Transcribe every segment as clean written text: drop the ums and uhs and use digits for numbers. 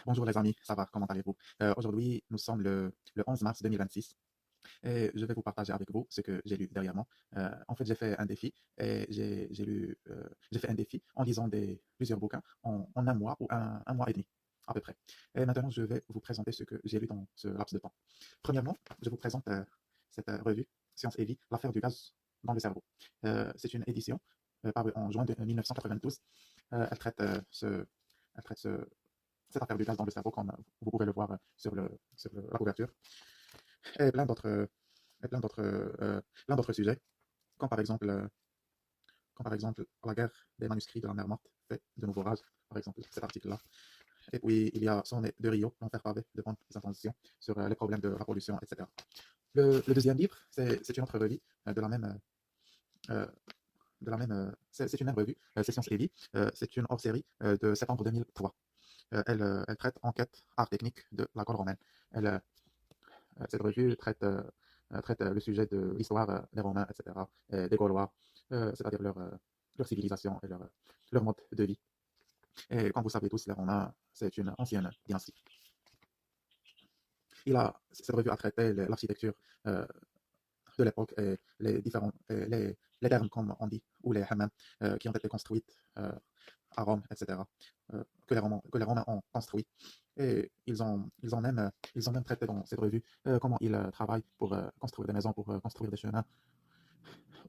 Bonjour les amis, ça va, comment allez-vous? Aujourd'hui, nous sommes le 11 mars 2026 et je vais vous partager avec vous ce que j'ai lu dernièrement. En fait, j'ai fait un défi et j'ai fait un défi en lisant plusieurs bouquins en un mois ou un mois et demi à peu près. Et maintenant, je vais vous présenter ce que j'ai lu dans ce laps de temps. Premièrement, je vous présente cette revue Science et Vie, l'affaire du gaz dans le cerveau. C'est une édition parue en juin 1992. Elle traite elle traite cette affaire du gaz dans le cerveau, comme vous pouvez le voir sur la couverture, et plein d'autres sujets, comme par exemple, euh, comme par exemple la guerre des manuscrits de la mer morte fait de nouveaux rages, par exemple cet article-là. Et puis il y a Sonnet de Rio, l'enfer pavé de bonnes intentions sur les problèmes de la pollution, etc. Le deuxième livre, c'est une autre revue de la même, euh, c'est une même revue, c'est Science et Vie, c'est une hors-série de septembre 2003. Elle traite enquête art technique de la Gaule romaine. Elle, Cette revue traite le sujet de l'histoire des Romains, etc., et des Gaulois, c'est-à-dire leur civilisation et leur mode de vie. Et comme vous savez tous, les Romains, c'est une ancienne dynastie. Cette revue a traité l'architecture euh, de l'époque et les termes, comme on dit, ou les hammams, qui ont été construites à Rome, etc., que les Romains ont construit. Et ils ont même traité dans cette revue comment ils travaillent pour construire des maisons, pour construire des chemins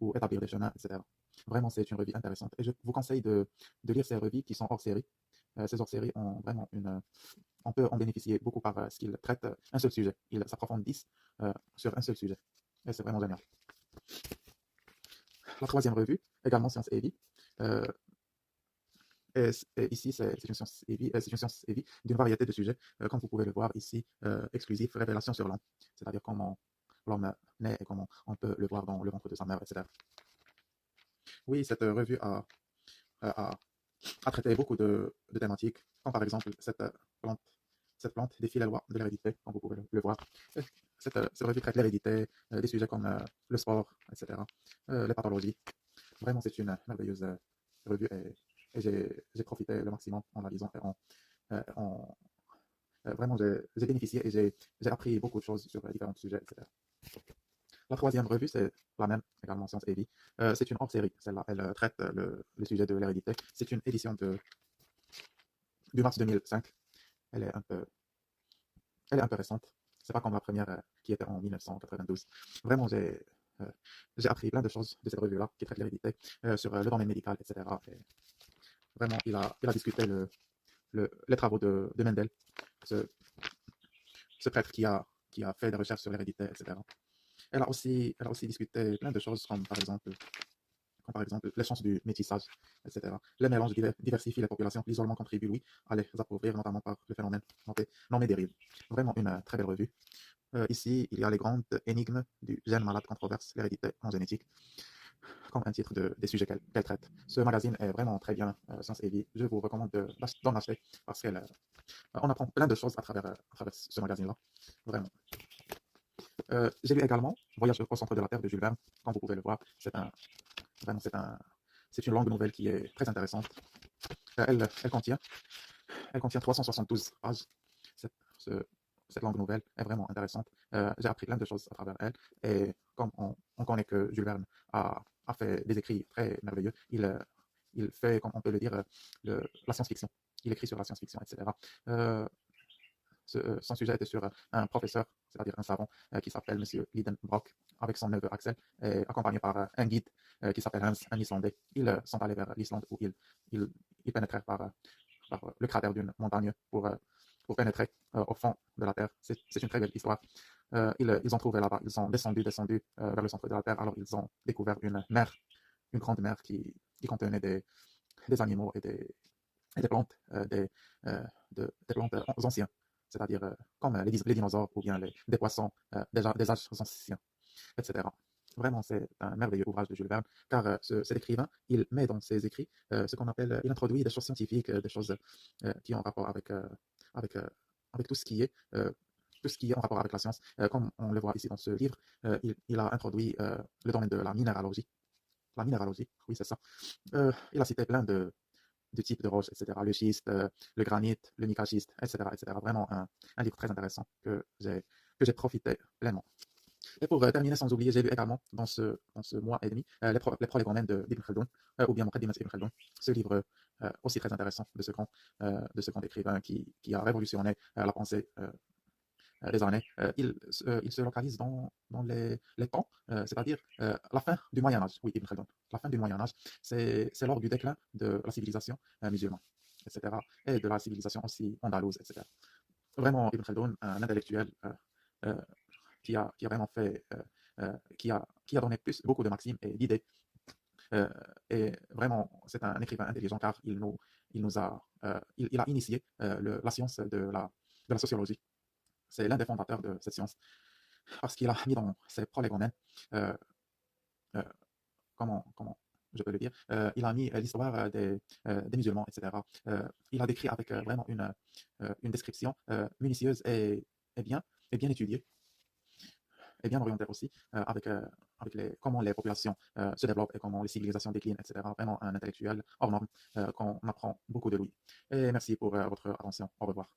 ou établir des chemins, etc. Vraiment, c'est une revue intéressante. Et je vous conseille de lire ces revues qui sont hors série. Ces hors séries ont vraiment on peut en bénéficier beaucoup par ce qu'ils traitent un seul sujet. Ils s'approfondissent sur un seul sujet. Et c'est vraiment génial. La troisième revue, également Science et Vie. Euh, et ici, c'est une science et vie, c'est une science et vie d'une variété de sujets, comme vous pouvez le voir ici, exclusif, révélation sur l'homme, c'est-à-dire comment l'homme naît et comment on peut le voir dans le ventre de sa mère, etc. Oui, cette revue a, a traité beaucoup de thématiques, comme par exemple plante, cette plante défie les lois de l'hérédité, comme vous pouvez le voir. Et cette revue traite l'hérédité, des sujets comme le sport, etc., les pathologies. Vraiment, c'est une merveilleuse revue et j'ai profité le maximum en la lisant et vraiment, j'ai bénéficié et j'ai appris beaucoup de choses sur différents sujets, etc. La troisième revue, c'est la même, également Science et Vie. C'est une hors-série. Celle-là, elle traite le sujet de l'hérédité. C'est une édition du mars 2005. Elle est un peu, elle est un peu récente. C'est pas comme la première qui était en 1992. Vraiment, euh, j'ai appris plein de choses de cette revue-là qui traite l'hérédité sur le domaine médical, etc. Et vraiment, il a discuté les travaux de Mendel, ce, ce prêtre qui a fait des recherches sur l'hérédité, etc. Elle a aussi discuté plein de choses comme par exemple les chances du métissage, etc. Les mélanges diversifient les populations. L'isolement contribue, oui, à les appauvrir, notamment par le phénomène nommé dérive. Vraiment une très belle revue. Ici, il y a les grandes énigmes du gène malade controverse, l'hérédité en génétique, comme un titre des sujets qu'elle traite. Ce magazine est vraiment très bien, Science et Vie. Je vous recommande d'en acheter parce qu'on apprend plein de choses à travers ce magazine-là. Vraiment. J'ai lu également Voyage au centre de la Terre de Jules Verne. Comme vous pouvez le voir, vraiment, c'est une longue nouvelle qui est très intéressante. Elle elle contient 372 pages. Cette, ce- cette longue nouvelle est vraiment intéressante. J'ai appris plein de choses à travers elle. Et comme on connaît que Jules Verne a fait des écrits très merveilleux, il fait, comme on peut le dire, la science-fiction. Il écrit sur la science-fiction, etc. Euh, Son sujet était sur un professeur, c'est-à-dire un savant, qui s'appelle Monsieur Lidenbrock, avec son neveu Axel, et accompagné par un guide qui s'appelle Hans, un Islandais. Ils sont allés vers l'Islande où ils, ils pénétrèrent par le cratère d'une montagne pour pénétrer au fond de la Terre. C'est une très belle histoire. Ils ont trouvé là-bas, ils sont descendus vers le centre de la Terre, alors ils ont découvert une grande mer qui contenait des animaux et des plantes, des plantes anciennes, c'est-à-dire comme les dinosaures ou bien des poissons des âges anciens, etc. Vraiment, c'est un merveilleux ouvrage de Jules Verne, car cet écrivain, il met dans ses écrits ce qu'on appelle, il introduit des choses scientifiques, des choses qui ont rapport avec, euh, avec tout ce qui est en rapport avec la science. Comme on le voit ici dans ce livre, il a introduit le domaine de la minéralogie. La minéralogie, oui, c'est ça. Il a cité de types de roches, etc. Le schiste, le granit, le micaschiste, etc., etc. Vraiment un livre très intéressant que j'ai profité pleinement. Et pour terminer, sans oublier, j'ai lu également dans ce mois et demi les prolégomènes d'Ibn Khaldoun, ou bien Muqaddimat Ibn Khaldoun, ce livre aussi très intéressant de ce grand écrivain qui a révolutionné la pensée des années. Il se localise dans les temps, c'est-à-dire la fin du Moyen Âge. Oui, Ibn Khaldun. La fin du Moyen Âge, c'est lors du déclin de la civilisation musulmane, etc. Et de la civilisation aussi andalouse, etc. Vraiment, Ibn Khaldun, un intellectuel euh, qui a vraiment fait, qui a donné beaucoup de maximes et d'idées. Euh, et vraiment, c'est un écrivain intelligent car il a initié la science de la sociologie. C'est l'un des fondateurs de cette science parce qu'il a mis dans ses prolégomènes, euh, euh, comment je peux le dire, il a mis l'histoire des musulmans, etc. Il a décrit avec vraiment une description minutieuse et bien, et bien étudiée et bien orientée aussi, avec comment les populations se développent et comment les civilisations déclinent, etc. Vraiment un intellectuel hors norme qu'on apprend beaucoup de lui. Et merci pour votre attention. Au revoir.